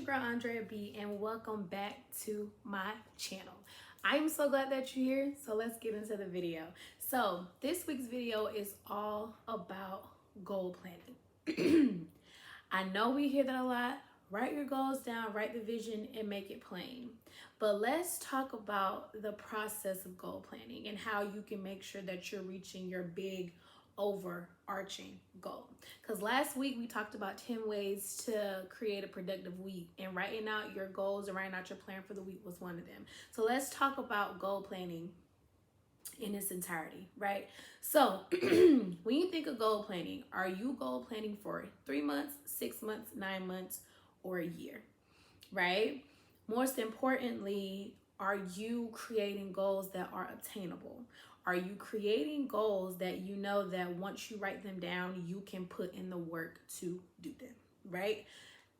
girl Andrea B, and welcome back to my channel. I am so glad that you're here, so let's get into the video. So this week's video is all about goal planning. I know we hear that a lot. Write your goals down, write the vision, and make it plain. But let's talk about the process of goal planning and how you can make sure that you're reaching your big overarching goal. Because last week we talked about 10 ways to create a productive week, and writing out your goals and writing out your plan for the week was one of them. So let's talk about goal planning in its entirety, right? So when you think of goal planning, are you goal planning for 3 months, 6 months, 9 months, or a year, right? Most importantly, are you creating goals that are obtainable? Are you creating goals that you know that once you write them down, you can put in the work to do them, right?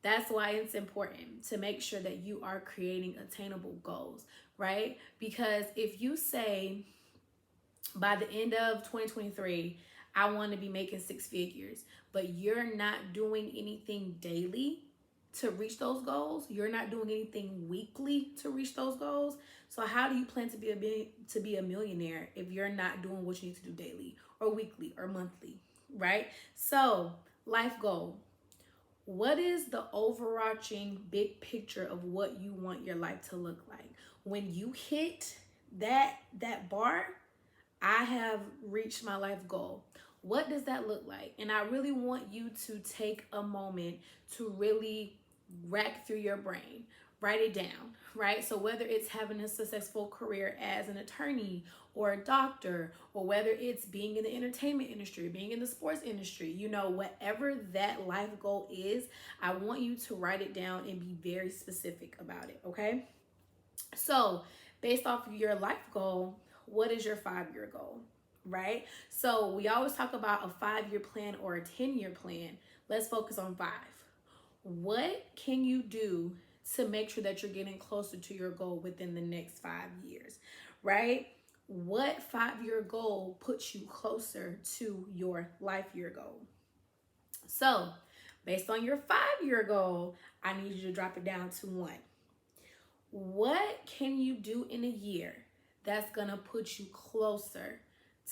That's why it's important to make sure that you are creating attainable goals, right? Because if you say by the end of 2023, I want to be making 6 figures, but you're not doing anything daily to reach those goals, you're not doing anything weekly to reach those goals. So how do you plan to be a millionaire if you're not doing what you need to do daily or weekly or monthly, right? So life goal. What is the overarching big picture of what you want your life to look like? When you hit that bar, I have reached my life goal. What does that look like? And I really want you to take a moment to really rack through your brain, write it down, right? So whether it's having a successful career as an attorney or a doctor, or whether it's being in the entertainment industry, being in the sports industry, you know, whatever that life goal is, I want you to write it down and be very specific about it, okay? So based off of your life goal, what is your 5-year goal, right? So we always talk about a 5-year plan or a 10-year plan. Let's focus on 5. What can you do to make sure that you're getting closer to your goal within the next 5 years, right? What 5-year goal puts you closer to your life year goal? So based on your 5-year goal, I need you to drop it down to 1. What can you do in a year that's gonna put you closer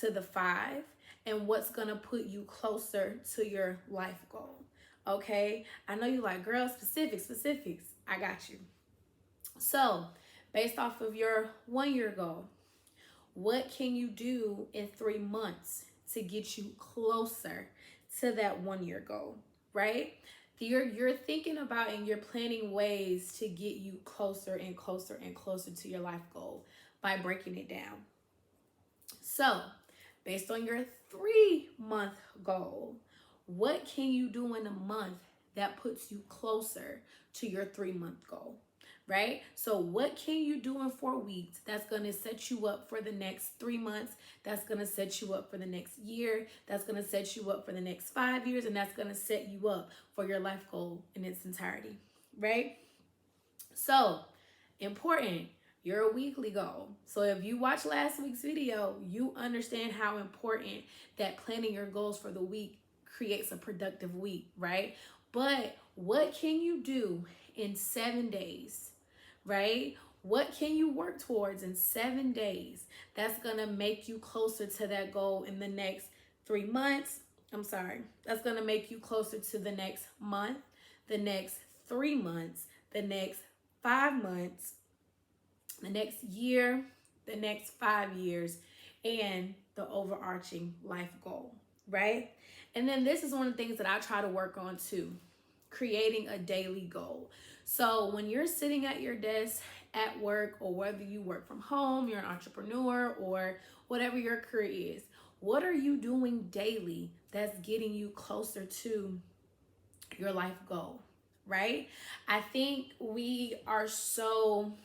to the 5, and what's gonna put you closer to your life goal? Okay, I know you like, girl, specifics. I got you. So based off of your 1-year goal, what can you do in 3 months to get you closer to that 1-year goal, right? You're thinking about and you're planning ways to get you closer and closer and closer to your life goal by breaking it down. So based on your 3-month goal, what can you do in a month that puts you closer to your 3-month goal, right? So what can you do in 4 weeks that's going to set you up for the next 3 months, that's going to set you up for the next year, that's going to set you up for the next 5 years, and that's going to set you up for your life goal in its entirety, right? So important, your weekly goal. So if you watched last week's video, you understand how important that planning your goals for the week creates a productive week, right? But what can you do in 7 days, right? What can you work towards in 7 days that's gonna make you closer to that goal in the next 3 months? That's gonna make you closer to the next month, the next 3 months, the next 5 months, the next year, the next 5 years, and the overarching life goal, right? And then this is one of the things that I try to work on too, creating a daily goal. So when you're sitting at your desk at work, or whether you work from home, you're an entrepreneur, or whatever your career is, what are you doing daily that's getting you closer to your life goal, right? I think we are so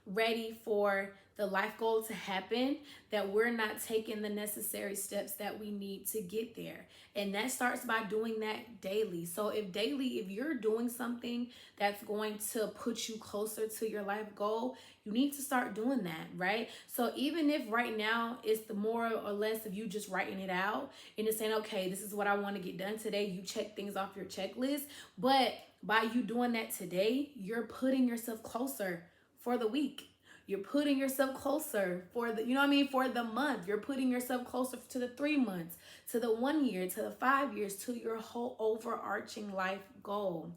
ready for the life goal to happen, that we're not taking the necessary steps that we need to get there. And that starts by doing that daily. So if you're doing something that's going to put you closer to your life goal, you need to start doing that, right? So even if right now it's the more or less of you just writing it out and just saying, okay, this is what I want to get done today. You check things off your checklist. But by you doing that today, you're putting yourself closer for the week. You're putting yourself closer for the, for the month. You're putting yourself closer to the 3 months, to the 1 year, to the 5 years, to your whole overarching life goal.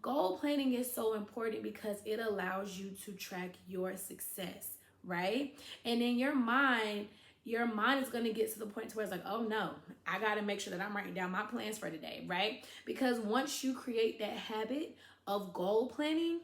Goal planning is so important because it allows you to track your success, right? And in your mind is going to get to the point where it's like, oh no, I got to make sure that I'm writing down my plans for today, right? Because once you create that habit of goal planning,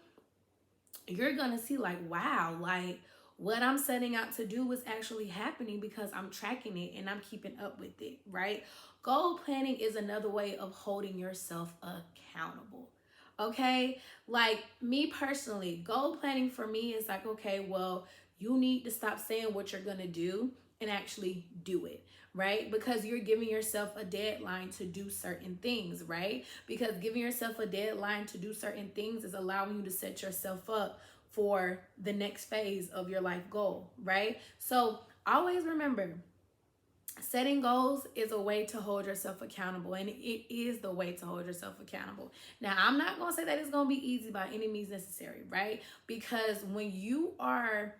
you're going to see like, wow, like what I'm setting out to do is actually happening because I'm tracking it and I'm keeping up with it, right? Goal planning is another way of holding yourself accountable. Okay, like me personally, goal planning for me is like, okay, well, you need to stop saying what you're gonna do and actually do it, right? Because you're giving yourself a deadline to do certain things, right? Because giving yourself a deadline to do certain things is allowing you to set yourself up for the next phase of your life goal, right? So always remember, setting goals is a way to hold yourself accountable, and it is the way to hold yourself accountable. Now, I'm not going to say that it's going to be easy by any means necessary, right? Because when you are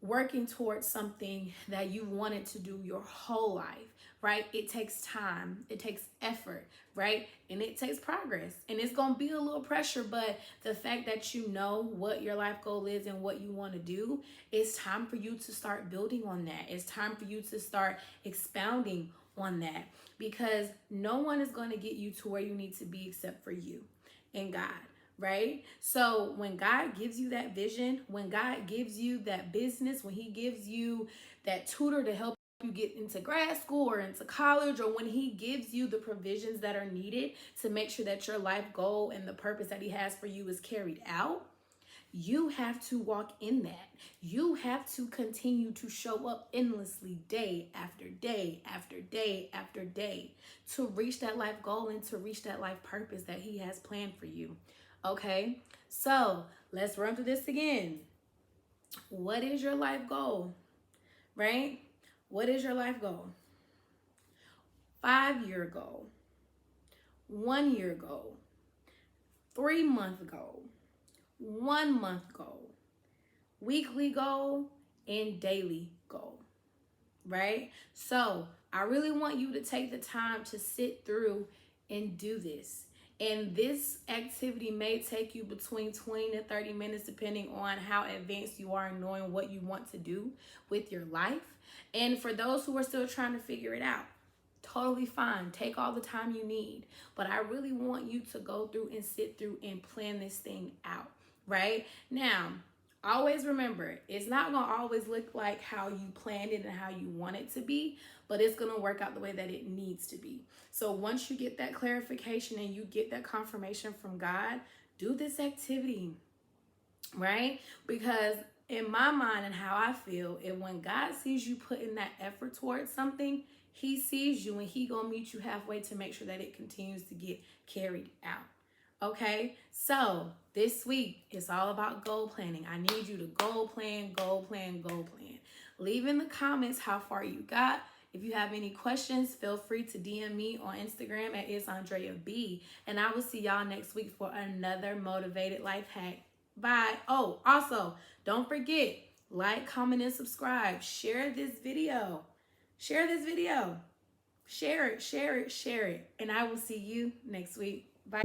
working towards something that you wanted to do your whole life, right? It takes time, it takes effort, right? And it takes progress. And it's going to be a little pressure, but the fact that you know what your life goal is and what you want to do, it's time for you to start building on that. It's time for you to start expounding on that, because no one is going to get you to where you need to be except for you and God. Right? So when God gives you that vision, when God gives you that business, when he gives you that tutor to help you get into grad school or into college, or when he gives you the provisions that are needed to make sure that your life goal and the purpose that he has for you is carried out, you have to walk in that. You have to continue to show up endlessly day after day after day after day to reach that life goal and to reach that life purpose that he has planned for you. Okay, so let's run through this again. What is your life goal, right? What is your life goal? 5-year goal, 1-year goal, 3-month goal, 1-month goal, weekly goal, and daily goal, right? So I really want you to take the time to sit through and do this. And this activity may take you between 20 to 30 minutes, depending on how advanced you are in knowing what you want to do with your life. And for those who are still trying to figure it out, totally fine. Take all the time you need. But I really want you to go through and sit through and plan this thing out, right? Now, always remember, it's not going to always look like how you planned it and how you want it to be, but it's going to work out the way that it needs to be. So once you get that clarification and you get that confirmation from God, do this activity, right? Because in my mind and how I feel, and when God sees you putting that effort towards something, he sees you and he gonna meet you halfway to make sure that it continues to get carried out. Okay, so this week it's all about goal planning. I need you to goal plan, goal plan, goal plan. Leave in the comments how far you got. If you have any questions, feel free to DM me on Instagram at itsandreab. And I will see y'all next week for another motivated life hack. Bye. Oh, also, don't forget, like, comment, and subscribe. Share this video. Share this video. Share it, share it, share it. And I will see you next week. Bye.